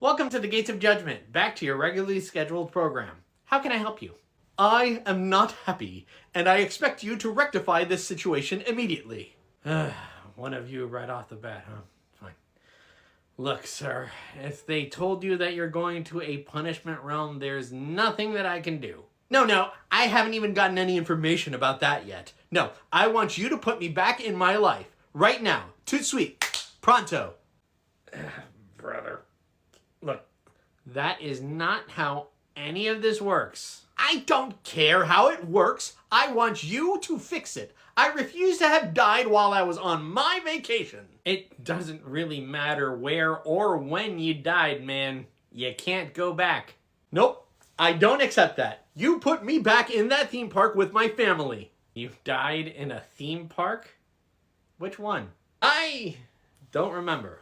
Welcome to the Gates of Judgment, back to your regularly scheduled program. How can I help you? I am not happy, and I expect you to rectify this situation immediately. One of you right off the bat, huh? Fine. Look, sir, if they told you that you're going to a punishment realm, there's nothing that I can do. No, I haven't even gotten any information about that yet. No, I want you to put me back in my life, right now. Tout sweet. Pronto. Brother. Look, that is not how any of this works. I don't care how it works. I want you to fix it. I refuse to have died while I was on my vacation. It doesn't really matter where or when you died, man. You can't go back. Nope, I don't accept that. You put me back in that theme park with my family. You died in a theme park? Which one? I don't remember.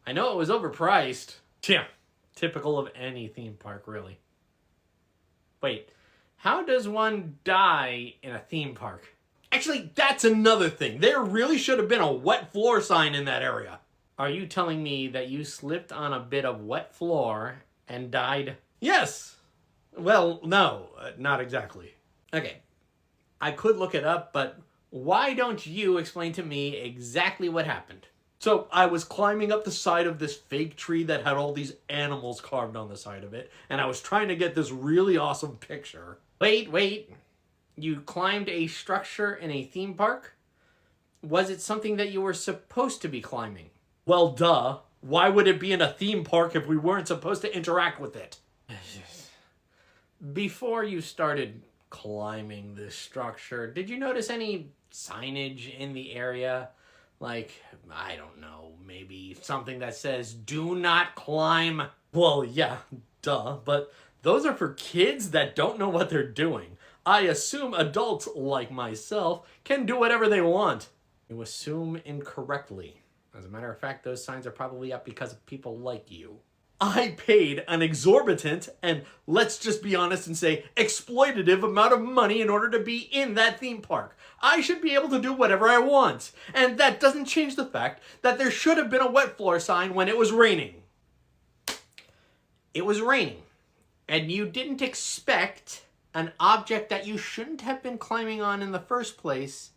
I know it was overpriced. Yeah, typical of any theme park, really. Wait, how does one die in a theme park? Actually, that's another thing. There really should have been a wet floor sign in that area. Are you telling me that you slipped on a bit of wet floor and died? Yes. Well, no, not exactly. Okay, I could look it up, but why don't you explain to me exactly what happened? So I was climbing up the side of this fake tree that had all these animals carved on the side of it, and I was trying to get this really awesome picture. Wait. You climbed a structure in a theme park? Was it something that you were supposed to be climbing? Well, duh. Why would it be in a theme park if we weren't supposed to interact with it? Before you started climbing this structure, did you notice any signage in the area? Like, I don't know, maybe something that says, "Do not climb." Well, yeah, duh, but those are for kids that don't know what they're doing. I assume adults, like myself, can do whatever they want. You assume incorrectly. As a matter of fact, those signs are probably up because of people like you. I paid an exorbitant and, let's just be honest and say, exploitative amount of money in order to be in that theme park. I should be able to do whatever I want. And that doesn't change the fact that there should have been a wet floor sign when it was raining. It was raining. And you didn't expect an object that you shouldn't have been climbing on in the first place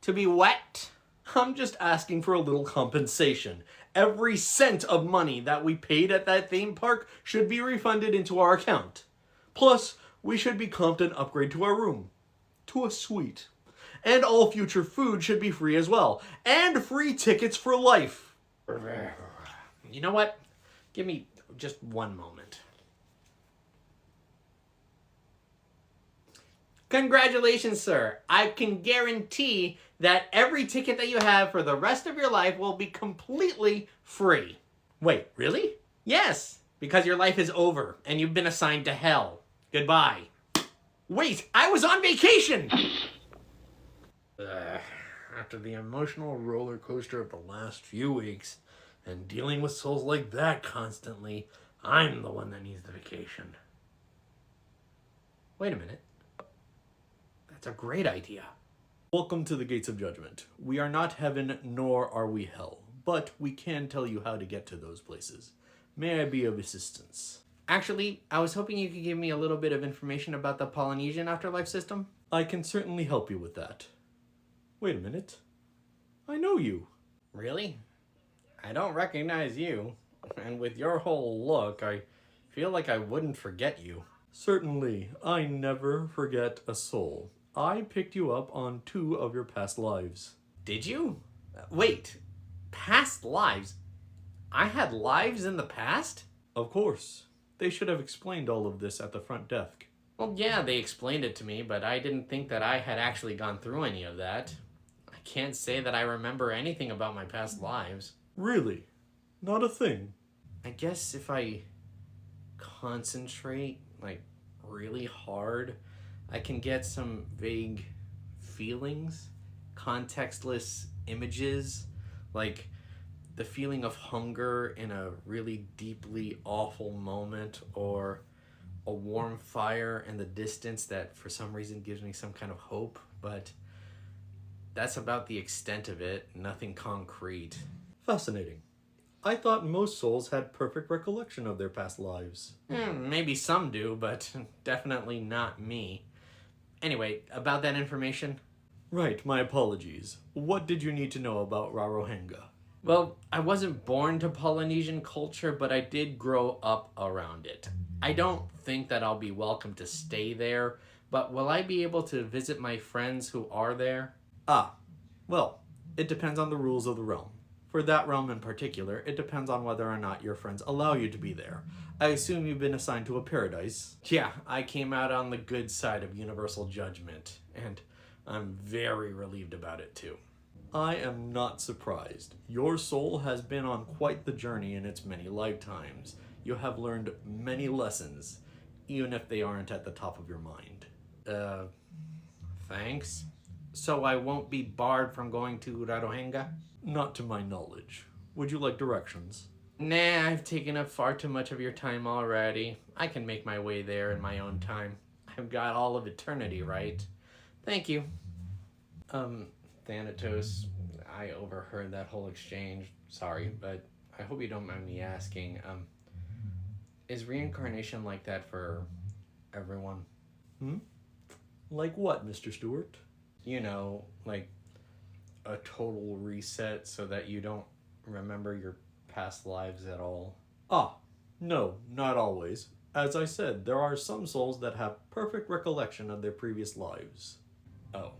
to be wet. I'm just asking for a little compensation. Every cent of money that we paid at that theme park should be refunded into our account. Plus, we should be comped an upgrade to our room. To a suite. And all future food should be free as well. And free tickets for life. You know what? Give me just one moment. Congratulations, sir. I can guarantee that every ticket that you have for the rest of your life will be completely free. Wait, really? Yes, because your life is over and you've been assigned to hell. Goodbye. Wait, I was on vacation! After the emotional roller coaster of the last few weeks and dealing with souls like that constantly, I'm the one that needs the vacation. Wait a minute. That's a great idea. Welcome to the Gates of Judgment. We are not heaven, nor are we hell, but we can tell you how to get to those places. May I be of assistance? Actually, I was hoping you could give me a little bit of information about the Polynesian afterlife system. I can certainly help you with that. Wait a minute. I know you. Really? I don't recognize you. And with your whole look, I feel like I wouldn't forget you. Certainly, I never forget a soul. I picked you up on 2 of your past lives. Did you? Wait, past lives? I had lives in the past? Of course. They should have explained all of this at the front desk. Well, yeah, they explained it to me, but I didn't think that I had actually gone through any of that. I can't say that I remember anything about my past lives. Really? Not a thing? I guess if I concentrate, really hard, I can get some vague feelings, contextless images, like the feeling of hunger in a really deeply awful moment, or a warm fire in the distance that for some reason gives me some kind of hope, but that's about the extent of it, nothing concrete. Fascinating. I thought most souls had perfect recollection of their past lives. Maybe some do, but definitely not me. Anyway, about that information. Right, my apologies. What did you need to know about Rarohenga? Well, I wasn't born to Polynesian culture, but I did grow up around it. I don't think that I'll be welcome to stay there, but will I be able to visit my friends who are there? Well, it depends on the rules of the realm. For that realm in particular, it depends on whether or not your friends allow you to be there. I assume you've been assigned to a paradise. Yeah, I came out on the good side of universal judgment, and I'm very relieved about it too. I am not surprised. Your soul has been on quite the journey in its many lifetimes. You have learned many lessons, even if they aren't at the top of your mind. Thanks. So I won't be barred from going to Rarohenga? Not to my knowledge. Would you like directions? Nah, I've taken up far too much of your time already. I can make my way there in my own time. I've got all of eternity, right? Thank you. Thanatos, I overheard that whole exchange. Sorry, but I hope you don't mind me asking. Is reincarnation like that for everyone? Like what, Mr. Stewart? You know, like a total reset so that you don't remember your past lives at all? No, not always. As I said, there are some souls that have perfect recollection of their previous lives. Oh.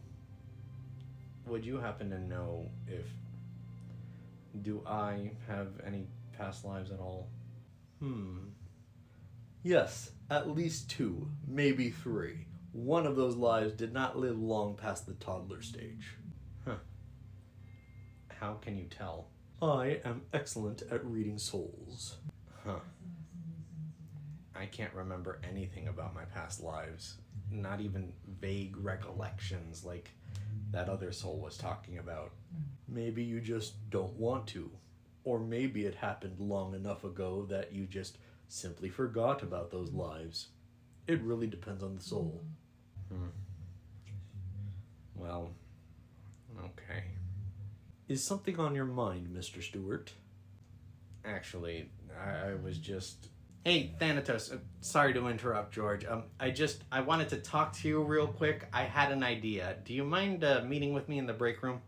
Would you happen to know if... Do I have any past lives at all? Yes, at least 2, maybe 3. One of those lives did not live long past the toddler stage. How can you tell? I am excellent at reading souls. I can't remember anything about my past lives. Not even vague recollections like that other soul was talking about. Maybe you just don't want to. Or maybe it happened long enough ago that you just simply forgot about those lives. It really depends on the soul. Well, okay. Is something on your mind, Mr. Stewart? Actually, I was just... Hey, Thanatos, sorry to interrupt, George. I wanted to talk to you real quick. I had an idea. Do you mind meeting with me in the break room?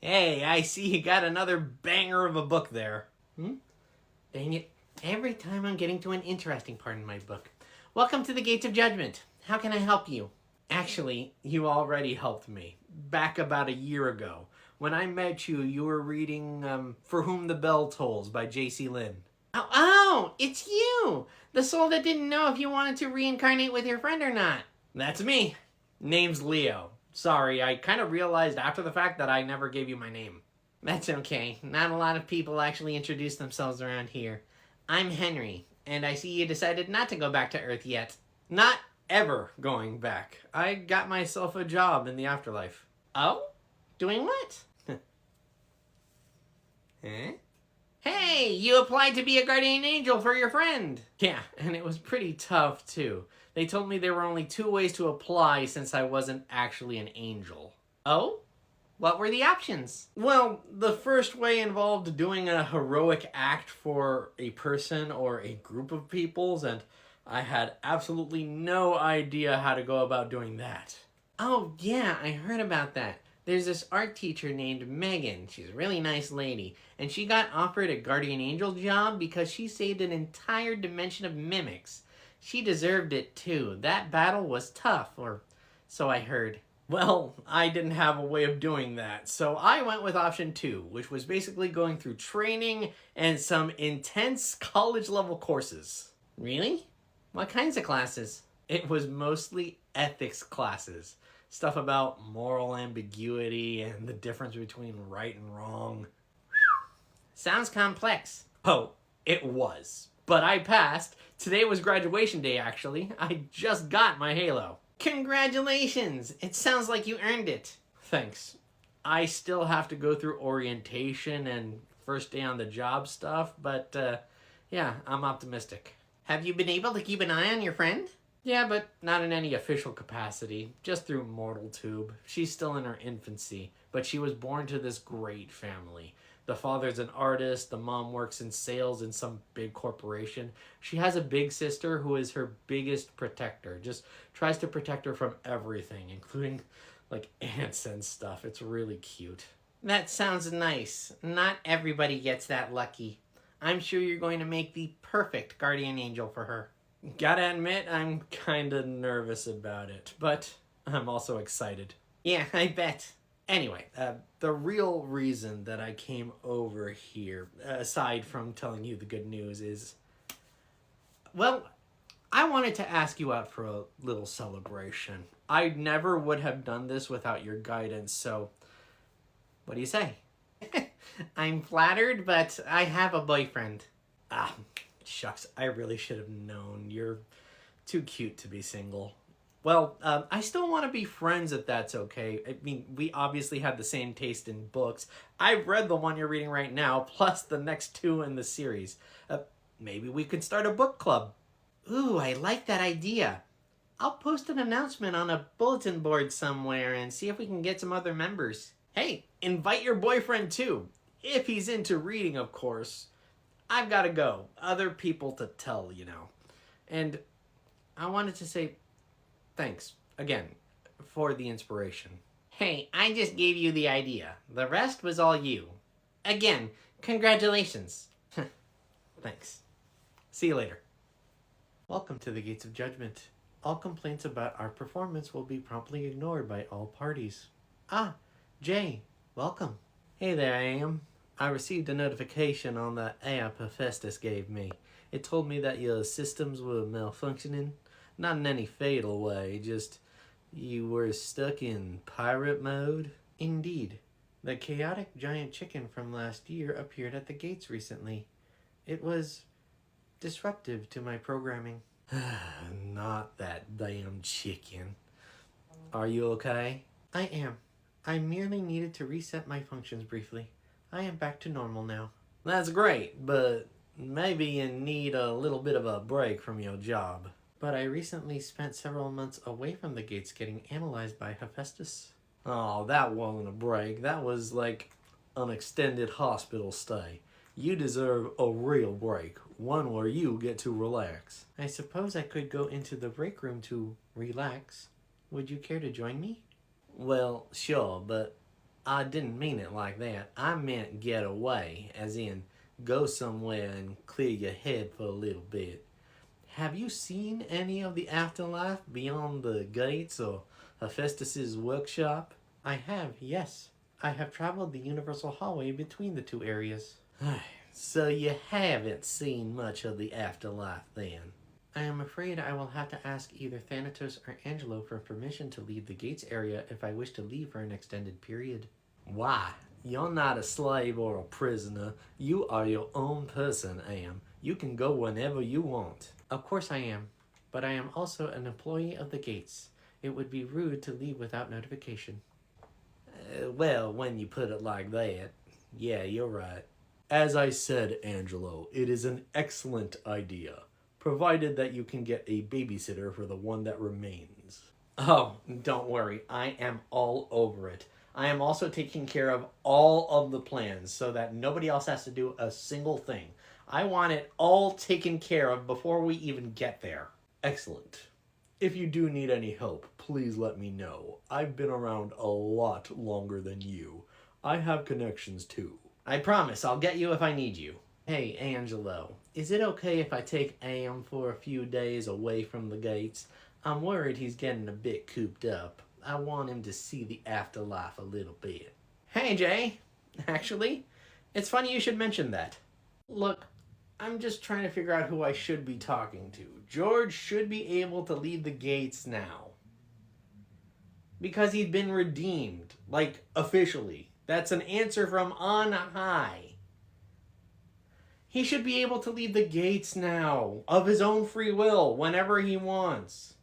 Hey, I see you got another banger of a book there. Dang it. Every time I'm getting to an interesting part in my book. Welcome to the Gates of Judgement. How can I help you? Actually, you already helped me. Back about a year ago. When I met you, you were reading For Whom the Bell Tolls by J.C. Lynn. Oh, it's you! The soul that didn't know if you wanted to reincarnate with your friend or not. That's me. Name's Leo. Sorry, I kind of realized after the fact that I never gave you my name. That's okay. Not a lot of people actually introduce themselves around here. I'm Henry, and I see you decided not to go back to Earth yet. Not ever going back. I got myself a job in the afterlife. Oh? Doing what? Huh? Hey, you applied to be a guardian angel for your friend. Yeah, and it was pretty tough, too. They told me there were only 2 ways to apply since I wasn't actually an angel. Oh? What were the options? Well, the first way involved doing a heroic act for a person or a group of peoples, and I had absolutely no idea how to go about doing that. Oh, yeah, I heard about that. There's this art teacher named Megan. She's a really nice lady. And she got offered a guardian angel job because she saved an entire dimension of mimics. She deserved it too. That battle was tough, or so I heard. Well, I didn't have a way of doing that, so I went with option 2, which was basically going through training and some intense college-level courses. Really? What kinds of classes? It was mostly ethics classes. Stuff about moral ambiguity and the difference between right and wrong. Sounds complex. Oh, it was. But I passed. Today was graduation day, actually. I just got my halo. Congratulations! It sounds like you earned it. Thanks. I still have to go through orientation and first day on the job stuff, but yeah, I'm optimistic. Have you been able to keep an eye on your friend? Yeah, but not in any official capacity, just through mortal tube. She's still in her infancy. but she was born to this great family. The father's an artist, the mom works in sales in some big corporation. She has a big sister who is her biggest protector, just tries to protect her from everything, including like ants and stuff. It's really cute. That sounds nice. Not everybody gets that lucky. I'm sure you're going to make the perfect guardian angel for her. Gotta admit, I'm kinda nervous about it, but I'm also excited. Yeah, I bet. Anyway, the real reason that I came over here, aside from telling you the good news, is, well, I wanted to ask you out for a little celebration. I never would have done this without your guidance, so what do you say? I'm flattered, but I have a boyfriend. Ah, shucks, I really should have known. You're too cute to be single. Well, I still want to be friends if that's okay. I mean, we obviously have the same taste in books. I've read the one you're reading right now, plus the next two in the series. Maybe we could start a book club. Ooh, I like that idea. I'll post an announcement on a bulletin board somewhere and see if we can get some other members. Hey, invite your boyfriend too. If he's into reading, of course. I've got to go. Other people to tell, you know. And I wanted to say thanks, again, for the inspiration. Hey, I just gave you the idea. The rest was all you. Again, congratulations. Thanks. See you later. Welcome to the Gates of Judgement. All complaints about our performance will be promptly ignored by all parties. Ah, Jay, welcome. Hey there, Am. I received a notification on the app Hephaestus gave me. It told me that your systems were malfunctioning. Not in any fatal way, just you were stuck in pirate mode. Indeed. The chaotic giant chicken from last year appeared at the gates recently. It was disruptive to my programming. Not that damn chicken. Are you okay? I am. I merely needed to reset my functions briefly. I am back to normal now. That's great, but maybe you need a little bit of a break from your job. But I recently spent several months away from the gates getting analyzed by Hephaestus. Oh, that wasn't a break. That was like an extended hospital stay. You deserve a real break. One where you get to relax. I suppose I could go into the break room to relax. Would you care to join me? Well, sure, but I didn't mean it like that. I meant get away, as in go somewhere and clear your head for a little bit. Have you seen any of the afterlife beyond the gates or Hephaestus's workshop? I have, yes. I have traveled the universal hallway between the two areas. So you haven't seen much of the afterlife then? I am afraid I will have to ask either Thanatos or Angelo for permission to leave the gates area if I wish to leave for an extended period. Why? You're not a slave or a prisoner. You are your own person, Am. You can go whenever you want. Of course I am, but I am also an employee of the gates. It would be rude to leave without notification. Well, when you put it like that, yeah, you're right. As I said, Angelo, it is an excellent idea, provided that you can get a babysitter for the one that remains. Oh, don't worry, I am all over it. I am also taking care of all of the plans so that nobody else has to do a single thing. I want it all taken care of before we even get there. Excellent. If you do need any help, please let me know. I've been around a lot longer than you. I have connections too. I promise I'll get you if I need you. Hey, Angelo, is it okay if I take Am for a few days away from the gates? I'm worried he's getting a bit cooped up. I want him to see the afterlife a little bit. Hey, Jay. Actually, it's funny you should mention that. Look, I'm just trying to figure out who I should be talking to. George should be able to leave the gates now. Because he'd been redeemed. Like, officially. That's an answer from on high. He should be able to leave the gates now. Of his own free will. Whenever he wants.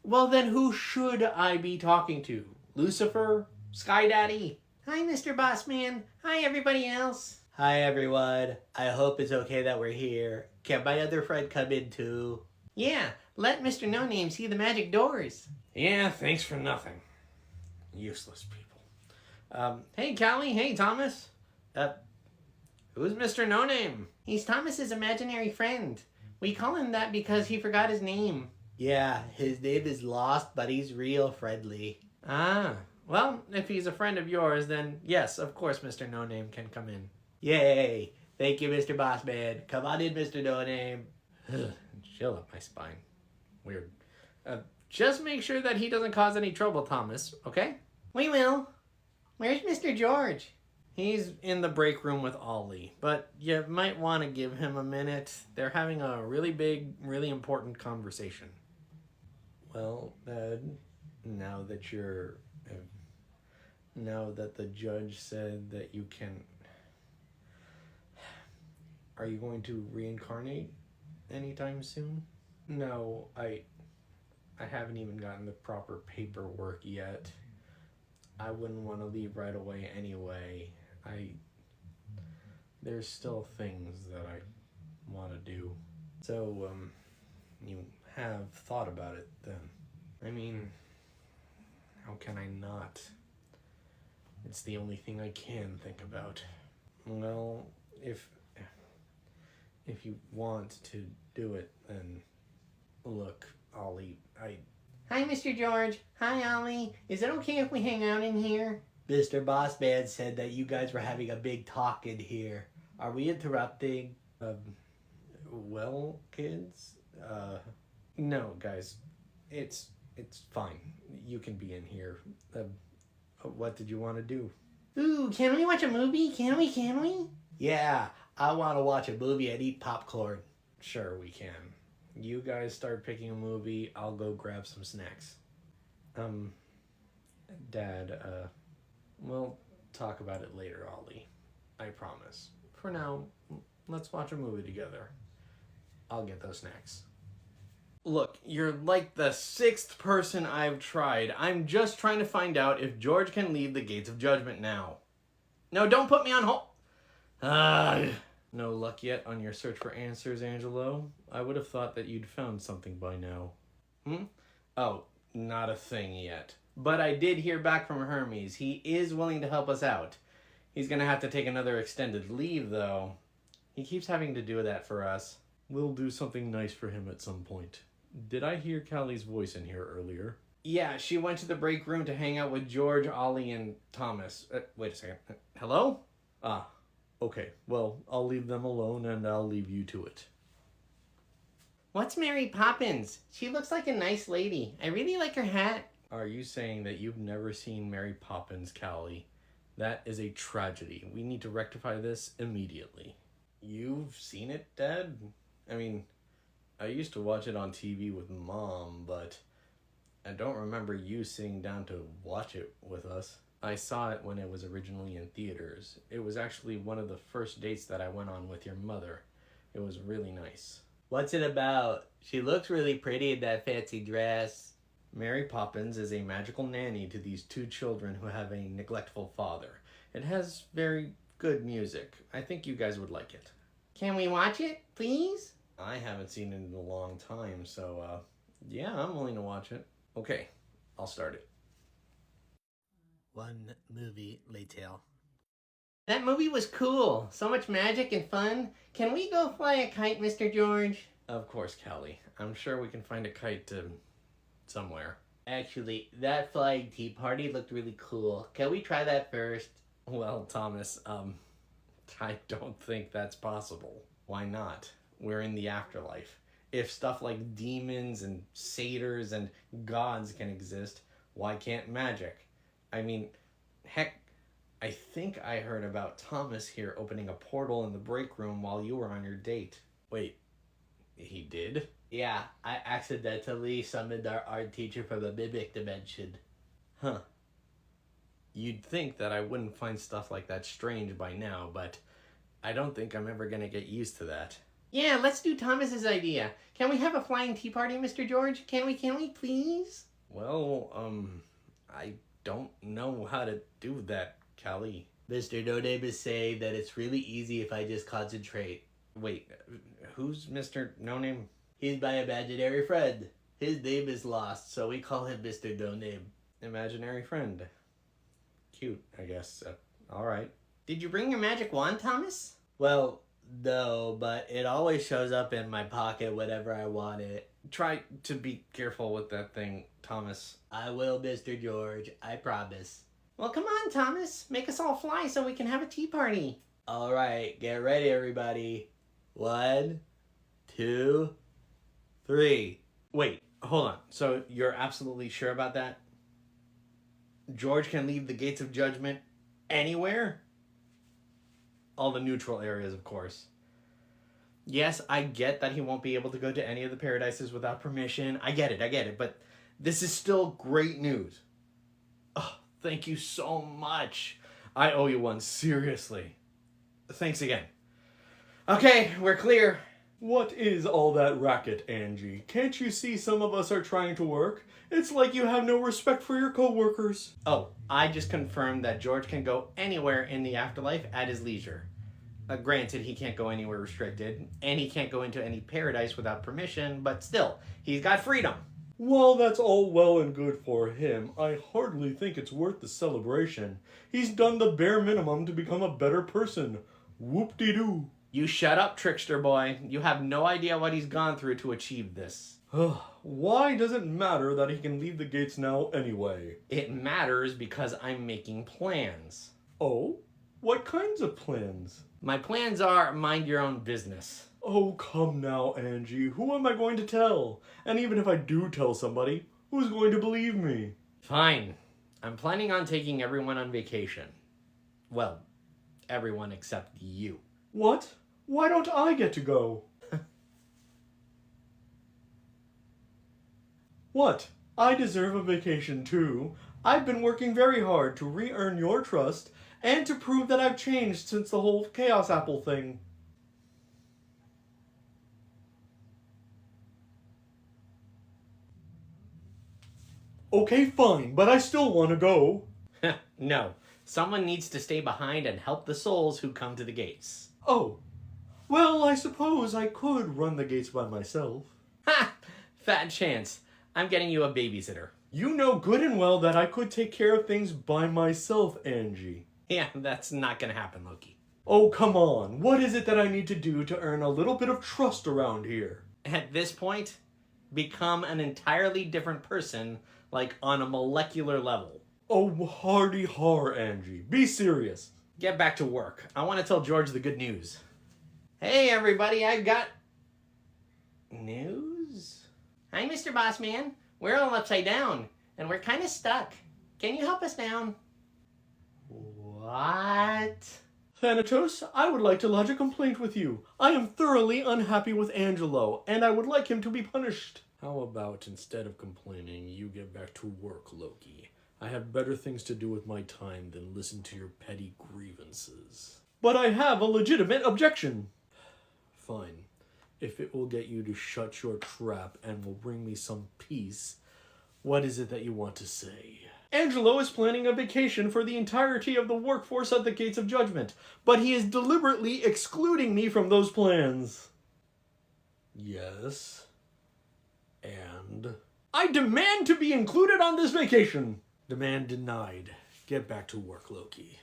Well, then who should I be talking to? Lucifer? Sky Daddy? Hi, Mr. Bossman. Hi, everybody else. Hi, everyone. I hope it's okay that we're here. Can my other friend come in, too? Yeah, let Mr. No-Name see the magic doors. Yeah, thanks for nothing. Useless people. Hey, Callie. Hey, Thomas. Who's Mr. No Name? He's Thomas's imaginary friend. We call him that because he forgot his name. Yeah, his name is Lost, but he's real friendly. Ah, well, if he's a friend of yours, then yes, of course Mr. No Name can come in. Yay! Thank you, Mr. Bossman. Come on in, Mr. No Name. Chill up my spine. Weird. Just make sure that he doesn't cause any trouble, Thomas, okay? We will. Where's Mr. George? He's in the break room with Ollie, but you might want to give him a minute. They're having a really big, really important conversation. Well, now that now that the judge said that you can, are you going to reincarnate anytime soon? No, I haven't even gotten the proper paperwork yet. I wouldn't want to leave right away anyway. There's still things that I want to do. So, you have thought about it then. I mean, how can I not? It's the only thing I can think about. Well, if you want to do it, then look, Ollie, Hi, Mr. George. Hi, Ollie. Is it okay if we hang out in here? Mr. Bossman said that you guys were having a big talk in here. Are we interrupting? Well, kids, no, guys, it's fine. You can be in here. What did you want to do? Ooh, can we watch a movie? Can we? Yeah, I want to watch a movie and eat popcorn. Sure, we can. You guys start picking a movie. I'll go grab some snacks. Dad, we'll talk about it later, Ollie. I promise. For now, let's watch a movie together. I'll get those snacks. Look, you're like the 6th person I've tried. I'm just trying to find out if George can leave the Gates of Judgement now. No, don't put me on hold. No luck yet on your search for answers, Angelo? I would have thought that you'd found something by now. Oh, not a thing yet. But I did hear back from Hermes. He is willing to help us out. He's gonna have to take another extended leave, though. He keeps having to do that for us. We'll do something nice for him at some point. Did I hear Callie's voice in here earlier? Yeah, she went to the break room to hang out with George, Ollie, and Thomas. Wait a second. Hello? Okay, well, I'll leave them alone and I'll leave you to it. What's Mary Poppins? She looks like a nice lady. I really like her hat. Are you saying that you've never seen Mary Poppins, Callie? That is a tragedy. We need to rectify this immediately. You've seen it, Dad? I mean, I used to watch it on TV with Mom, but I don't remember you sitting down to watch it with us. I saw it when it was originally in theaters. It was actually one of the first dates that I went on with your mother. It was really nice. What's it about? She looks really pretty in that fancy dress. Mary Poppins is a magical nanny to these 2 children who have a neglectful father. It has very good music. I think you guys would like it. Can we watch it, please? I haven't seen it in a long time, so yeah, I'm willing to watch it. Okay, I'll start it. One movie later. That movie was cool. So much magic and fun. Can we go fly a kite, Mr. George? Of course, Callie. I'm sure we can find a kite somewhere. Actually, that flying tea party looked really cool. Can we try that first? Well, Thomas, I don't think that's possible. Why not? We're in the afterlife. If stuff like demons and satyrs and gods can exist, why can't magic? I mean, heck, I think I heard about Thomas here opening a portal in the break room while you were on your date. Wait, he did? Yeah, I accidentally summoned our art teacher from a mimic dimension. Huh. You'd think that I wouldn't find stuff like that strange by now, but I don't think I'm ever gonna get used to that. Yeah, let's do Thomas's idea. Can we have a flying tea party, Mr. George? Can we, please? Well, I don't know how to do that, Callie. Mr. No Name is saying that it's really easy if I just concentrate. Wait, who's Mr. No Name? He's my imaginary friend. His name is Lost, so we call him Mr. No Name. Imaginary friend. cute, I guess. All right. Did you bring your magic wand, Thomas? Well, no, but it always shows up in my pocket whenever I want it. Try to be careful with that thing, Thomas. I will, Mr. George. I promise. Well, come on, Thomas. Make us all fly so we can have a tea party. All right, get ready, everybody. 1, 2, 3. Wait, hold on. So you're absolutely sure about that? George can leave the Gates of Judgment anywhere? All the neutral areas, of course. Yes, I get that he won't be able to go to any of the paradises without permission. I get it. But this is still great news. Oh, thank you so much. I owe you one, seriously. Thanks again. Okay, we're clear. What is all that racket, Angie? Can't you see some of us are trying to work? It's like you have no respect for your co-workers. Oh, I just confirmed that George can go anywhere in the afterlife at his leisure. Granted, he can't go anywhere restricted, and he can't go into any paradise without permission, but still, he's got freedom. While that's all well and good for him, I hardly think it's worth the celebration. He's done the bare minimum to become a better person. Whoop-de-doo. You shut up, trickster boy. You have no idea what he's gone through to achieve this. Why does it matter that he can leave the gates now anyway? It matters because I'm making plans. Oh? What kinds of plans? My plans are mind your own business. Oh, come now, Angie. Who am I going to tell? And even if I do tell somebody, who's going to believe me? Fine. I'm planning on taking everyone on vacation. Well, everyone except you. What? Why don't I get to go? What? I deserve a vacation too. I've been working very hard to re-earn your trust and to prove that I've changed since the whole Chaos Apple thing. Okay, fine, but I still want to go. No. Someone needs to stay behind and help the souls who come to the gates. Oh. Well, I suppose I could run the gates by myself. Ha! Fat chance. I'm getting you a babysitter. You know good and well that I could take care of things by myself, Angie. Yeah, that's not gonna happen, Loki. Oh, come on. What is it that I need to do to earn a little bit of trust around here? At this point, become an entirely different person, like on a molecular level. Oh, hardy har, Angie. Be serious. Get back to work. I want to tell George the good news. Hey, everybody, I've got News? Hi, Mr. Bossman. We're all upside down, and we're kind of stuck. Can you help us down? What? Thanatos, I would like to lodge a complaint with you. I am thoroughly unhappy with Angelo, and I would like him to be punished. How about instead of complaining, you get back to work, Loki? I have better things to do with my time than listen to your petty grievances. But I have a legitimate objection. Fine. If it will get you to shut your trap and will bring me some peace, what is it that you want to say? Angelo is planning a vacation for the entirety of the workforce at the Gates of Judgment, but he is deliberately excluding me from those plans. Yes. And? I demand to be included on this vacation. Demand denied. Get back to work, Loki.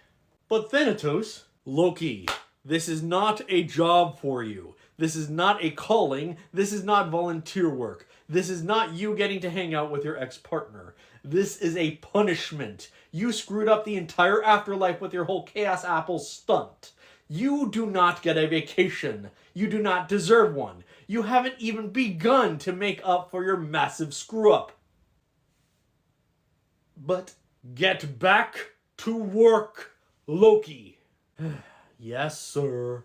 But Thanatos, Loki, this is not a job for you. This is not a calling. This is not volunteer work. This is not you getting to hang out with your ex-partner. This is a punishment. You screwed up the entire afterlife with your whole Chaos Apple stunt. You do not get a vacation. You do not deserve one. You haven't even begun to make up for your massive screw-up. But get back to work, Loki. yes, sir.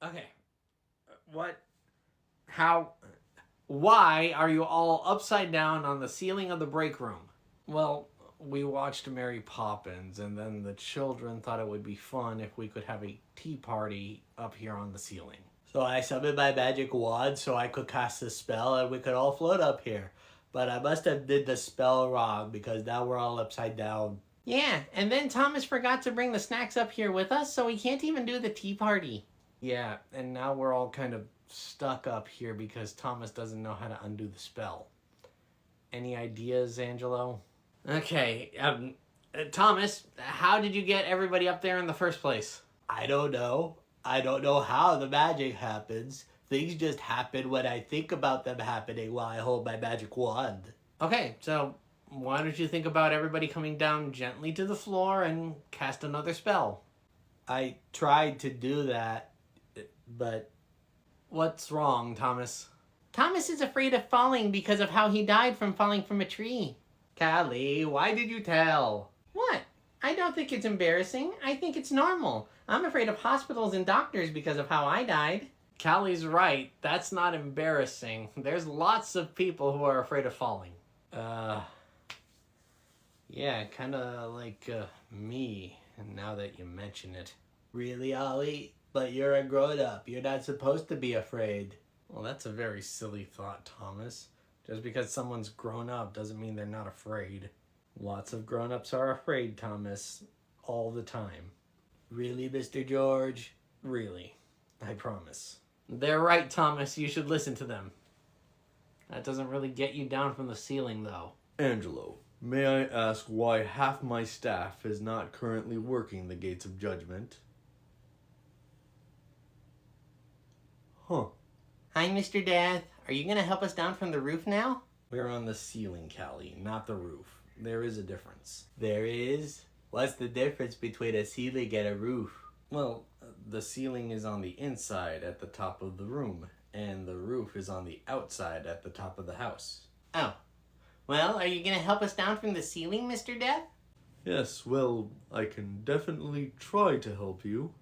Okay. What? How? Why are you all upside down on the ceiling of the break room? Well, we watched Mary Poppins, and then the children thought it would be fun if we could have a tea party up here on the ceiling. So I summoned my magic wand so I could cast a spell and we could all float up here. But I must have did the spell wrong because now we're all upside down. Yeah, and then Thomas forgot to bring the snacks up here with us, so we can't even do the tea party. Yeah, and now we're all kind of stuck up here because Thomas doesn't know how to undo the spell. Any ideas, Angelo? Okay, Thomas, how did you get everybody up there in the first place? I don't know. I don't know how the magic happens. Things just happen when I think about them happening while I hold my magic wand. Okay, so why don't you think about everybody coming down gently to the floor and cast another spell? I tried to do that, but What's wrong, Thomas? Thomas is afraid of falling because of how he died from falling from a tree. Callie, why did you tell? What? I don't think it's embarrassing. I think it's normal. I'm afraid of hospitals and doctors because of how I died. Callie's right. That's not embarrassing. There's lots of people who are afraid of falling. Yeah, kind of like me, now that you mention it. really, Ollie? But you're a grown-up. You're not supposed to be afraid. Well, that's a very silly thought, Thomas. Just because someone's grown up doesn't mean they're not afraid. Lots of grown-ups are afraid, Thomas, all the time. Really, Mr. George? Really, I promise. They're right, Thomas. You should listen to them. That doesn't really get you down from the ceiling, though. Angelo, may I ask why half my staff is not currently working the Gates of Judgment? Huh. Hi, Mr. Death. Are you going to help us down from the roof now? We're on the ceiling, Callie, not the roof. There is a difference. There is? What's the difference between a ceiling and a roof? Well, the ceiling is on the inside at the top of the room, and the roof is on the outside at the top of the house. Oh. Well, are you going to help us down from the ceiling, Mr. Death? Yes, well, I can definitely try to help you.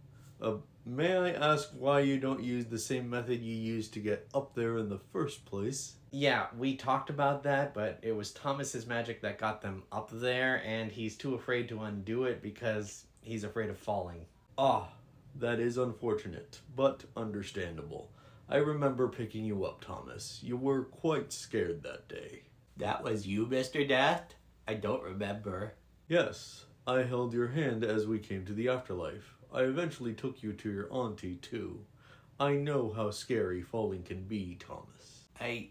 May I ask why you don't use the same method you used to get up there in the first place? Yeah, we talked about that, but it was Thomas's magic that got them up there, and he's too afraid to undo it because he's afraid of falling. Ah, that is unfortunate, but understandable. I remember picking you up, Thomas. You were quite scared that day. That was you, Mr. Death? I don't remember. Yes, I held your hand as we came to the afterlife. I eventually took you to your auntie, too. I know how scary falling can be, Thomas. I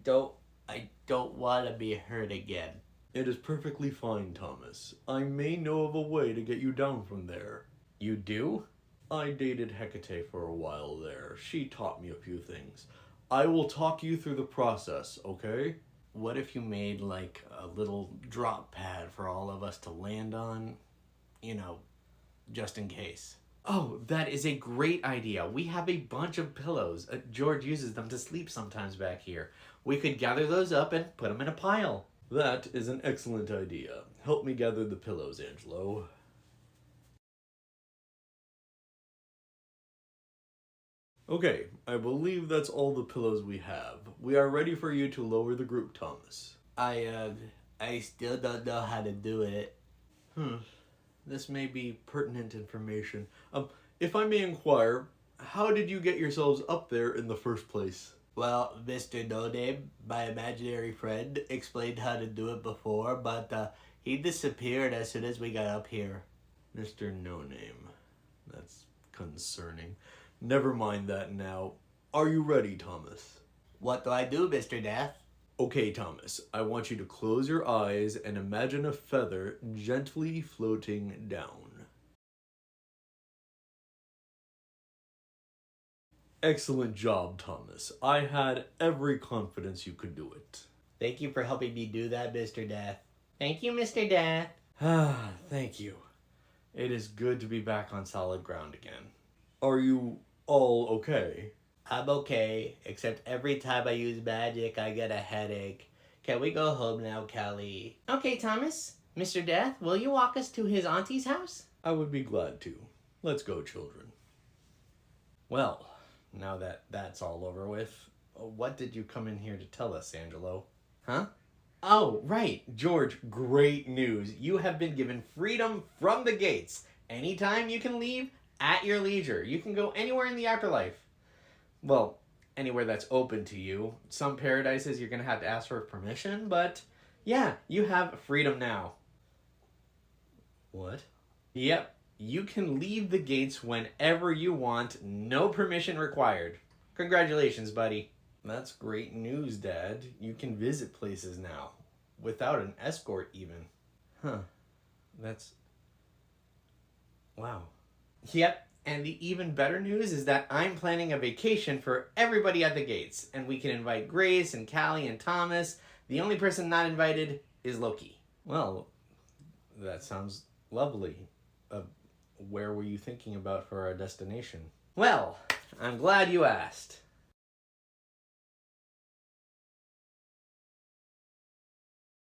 don't want to be hurt again. It is perfectly fine, Thomas. I may know of a way to get you down from there. You do? I dated Hecate for a while there. She taught me a few things. I will talk you through the process, okay? What if you made like a little drop pad for all of us to land on? You know, just in case. Oh, that is a great idea. We have a bunch of pillows. George uses them to sleep sometimes back here. We could gather those up and put them in a pile. That is an excellent idea. Help me gather the pillows, Angelo. Okay, I believe that's all the pillows we have. We are ready for you to lower the group, Thomas. I still don't know how to do it. This may be pertinent information. If I may inquire, how did you get yourselves up there in the first place? Well, Mr. No Name, my imaginary friend, explained how to do it before, but he disappeared as soon as we got up here. Mr. No Name. That's concerning. Never mind that now. Are you ready, Thomas? What do I do, Mr. Death? Okay, Thomas. I want you to close your eyes and imagine a feather gently floating down. Excellent job, Thomas. I had every confidence you could do it. Thank you for helping me do that, Mr. Death. Thank you, Mr. Death. Thank you. It is good to be back on solid ground again. Are you all okay? I'm okay, except every time I use magic, I get a headache. Can we go home now, Callie? Okay, Thomas. Mr. Death, will you walk us to his auntie's house? I would be glad to. Let's go, children. Well, now that that's all over with, what did you come in here to tell us, Angelo? Huh? Oh, right. George, great news. You have been given freedom from the gates. Anytime you can leave, at your leisure. You can go anywhere in the afterlife. Well, anywhere that's open to you. Some paradises you're going to have to ask for permission, but yeah, you have freedom now. What? Yep, you can leave the gates whenever you want, no permission required. Congratulations, buddy. That's great news, Dad. You can visit places now, without an escort even. Huh. That's... Wow. Yep, and the even better news is that I'm planning a vacation for everybody at the Gates, and we can invite Grace and Callie and Thomas. The only person not invited is Loki. Well, that sounds lovely. Where were you thinking about for our destination? Well, I'm glad you asked.